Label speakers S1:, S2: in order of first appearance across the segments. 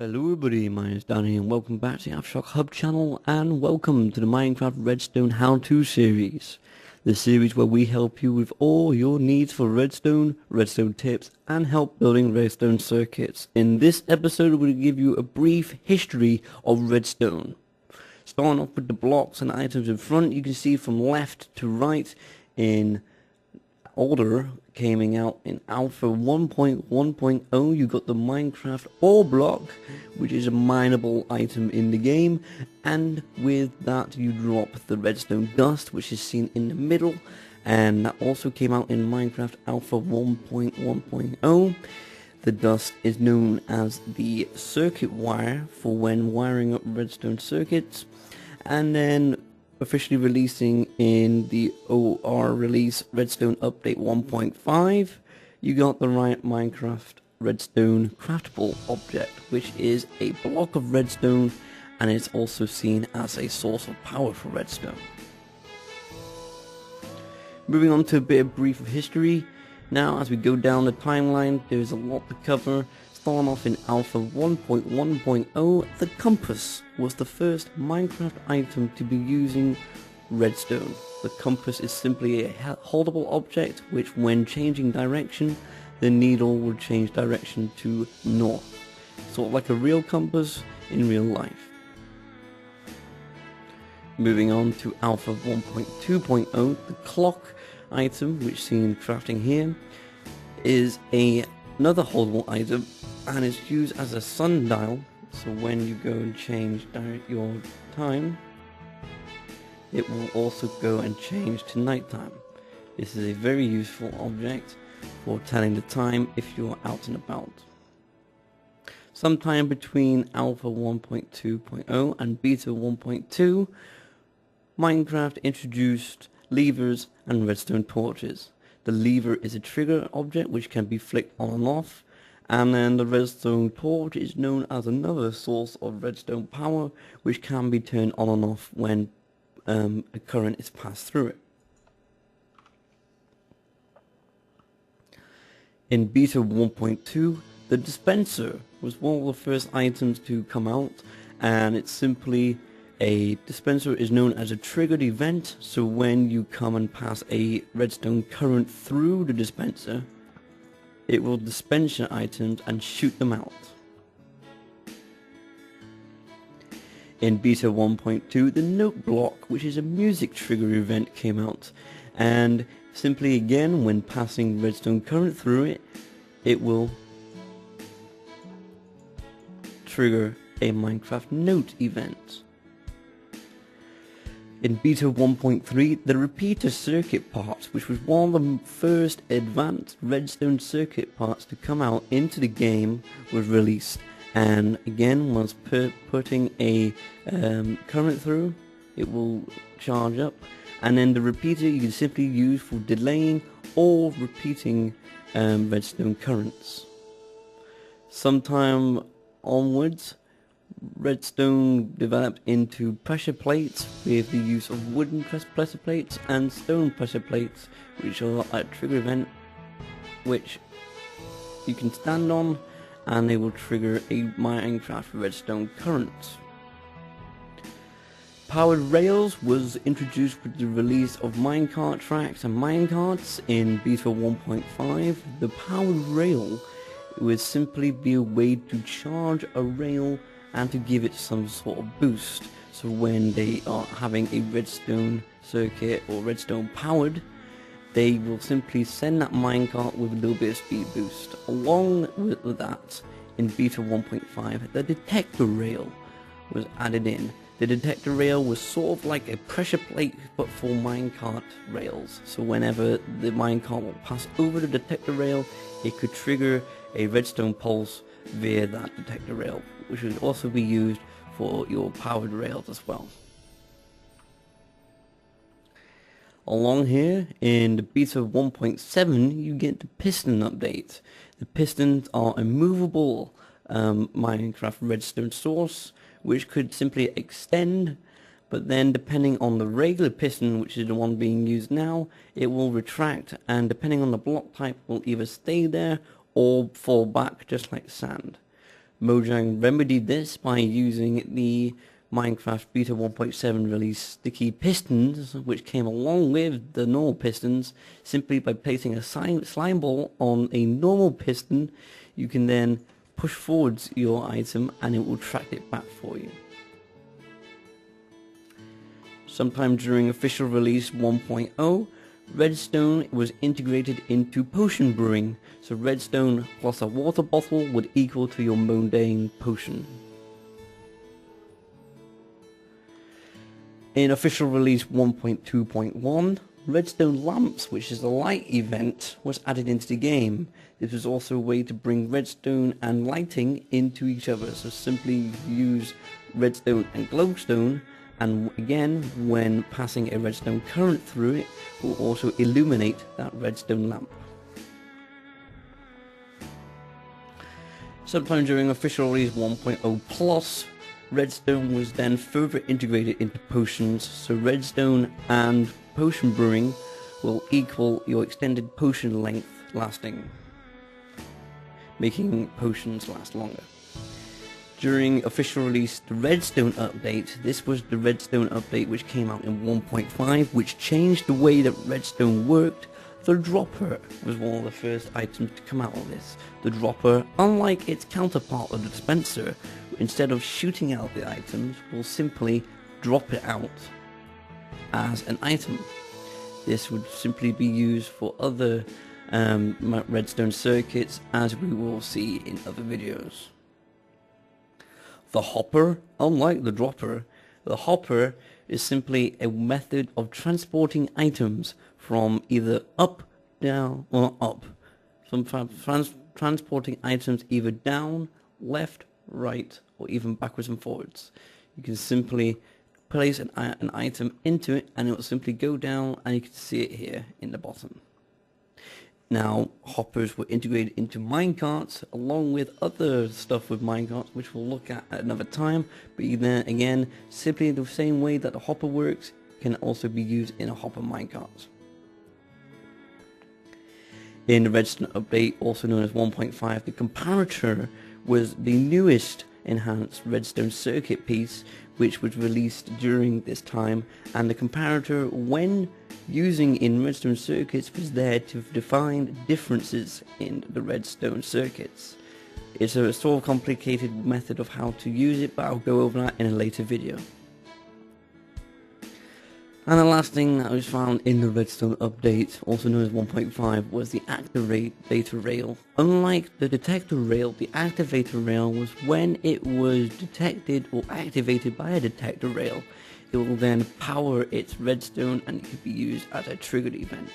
S1: Hello everybody, my name is Danny and welcome back to the AfterShock Hub channel and welcome to the Minecraft Redstone how-to series. The series where we help you with all your needs for redstone tips and help building redstone circuits. In this episode we'll give you a brief history of redstone. Starting off with the blocks and items in front, you can see from left to right in order, coming out in Alpha 1.1.0, you got the Minecraft ore block, which is a mineable item in the game, and with that you drop the redstone dust, which is seen in the middle, and that also came out in Minecraft Alpha 1.1.0. The dust is known as the circuit wire for when wiring up redstone circuits, and then officially releasing in the OR release Redstone Update 1.5, you got the right Minecraft Redstone craftable object, which is a block of redstone and it's also seen as a source of power for redstone. Moving on to a bit of brief history. Now as we go down the timeline, there's a lot to cover. Starting off in Alpha 1.1.0, the compass was the first Minecraft item to be using redstone. The compass is simply a holdable object which, when changing direction, the needle will change direction to north. Sort of like a real compass in real life. Moving on to Alpha 1.2.0, the clock item, which seen crafting here, is another holdable item and is used as a sundial, so when you go and change your time, it will also go and change to nighttime. This is a very useful object for telling the time if you're out and about. Sometime between Alpha 1.2.0 and Beta 1.2, Minecraft introduced levers and redstone torches. The lever is a trigger object which can be flicked on and off, and then the redstone torch is known as another source of redstone power which can be turned on and off when a current is passed through it. In Beta 1.2, the dispenser was one of the first items to come out, and it's simply a dispenser is known as a triggered event, so when you come and pass a redstone current through the dispenser, it will dispense your items and shoot them out. In Beta 1.2, the note block, which is a music trigger event, came out, and simply again when passing redstone current through it, it will trigger a Minecraft note event. In Beta 1.3, the repeater circuit part, which was one of the first advanced redstone circuit parts to come out into the game, was released, and again once putting a current through, it will charge up, and then the repeater you can simply use for delaying or repeating redstone currents. Sometime onwards, redstone developed into pressure plates with the use of wooden pressure plates and stone pressure plates, which are a trigger event which you can stand on and they will trigger a Minecraft redstone current. Powered rails was introduced with the release of minecart tracks and minecarts in Beta 1.5. The powered rail would simply be a way to charge a rail and to give it some sort of boost, so when they are having a redstone circuit or redstone powered, they will simply send that minecart with a little bit of speed boost. Along with that, in Beta 1.5, the detector rail was added in. The detector rail was sort of like a pressure plate but for minecart rails, so whenever the minecart will pass over the detector rail, it could trigger a redstone pulse via that detector rail, which would also be used for your powered rails as well. Along here in the Beta 1.7, you get the piston update. The pistons are a movable Minecraft redstone source which could simply extend, but then depending on the regular piston, which is the one being used now, it will retract, and depending on the block type will either stay there or fall back just like sand. Mojang remedied this by using the Minecraft Beta 1.7 release sticky pistons, which came along with the normal pistons. Simply by placing a slime ball on a normal piston, you can then push forwards your item and it will track it back for you. Sometime during official release 1.0, Redstone was integrated into potion brewing, so Redstone plus a water bottle would equal to your mundane potion. In official release 1.2.1, Redstone lamps, which is a light event, was added into the game. This was also a way to bring redstone and lighting into each other, so simply use redstone and glowstone, and again, when passing a redstone current through it, will also illuminate that redstone lamp. Sometime during official release 1.0 plus, redstone was then further integrated into potions, so redstone and potion brewing will equal your extended potion length lasting, making potions last longer. During official release, the Redstone update, this was the Redstone update which came out in 1.5, which changed the way that Redstone worked. The dropper was one of the first items to come out of this. The dropper, unlike its counterpart, the dispenser, instead of shooting out the items, will simply drop it out as an item. This would simply be used for other redstone circuits, as we will see in other videos. The hopper, unlike the dropper, the hopper is simply a method of transporting items from either up, down, or up. Sometimes transporting items either down, left, right, or even backwards and forwards. You can simply place an item into it and it will simply go down, and you can see it here in the bottom. Now, hoppers were integrated into minecarts along with other stuff with minecarts, which we'll look at another time, but then again, simply the same way that the hopper works can also be used in a hopper minecart. In the Redstone update, also known as 1.5, the comparator was the newest enhanced redstone circuit piece, which was released during this time, and the comparator, when using in redstone circuits, was there to define differences in the redstone circuits. It's a sort of complicated method of how to use it, but I'll go over that in a later video. And the last thing that was found in the Redstone update, also known as 1.5, was the activator rail. Unlike the detector rail, the activator rail was when it was detected or activated by a detector rail. It will then power its redstone and it could be used as a triggered event.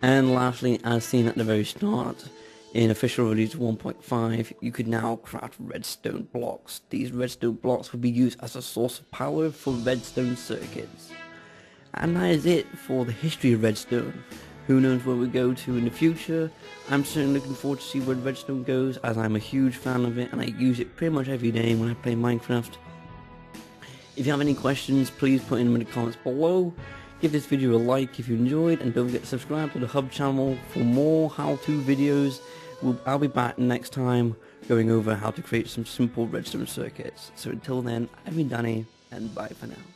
S1: And lastly, as seen at the very start, in official release 1.5, you could now craft redstone blocks. These redstone blocks will be used as a source of power for redstone circuits. And that is it for the history of redstone. Who knows where we go to in the future? I'm certainly looking forward to see where redstone goes, as I'm a huge fan of it and I use it pretty much every day when I play Minecraft. If you have any questions, please put them in the comments below. Give this video a like if you enjoyed, and don't forget to subscribe to the Hub channel for more how-to videos. I'll be back next time going over how to create some simple redstone circuits. So until then, I've been Danny, and bye for now.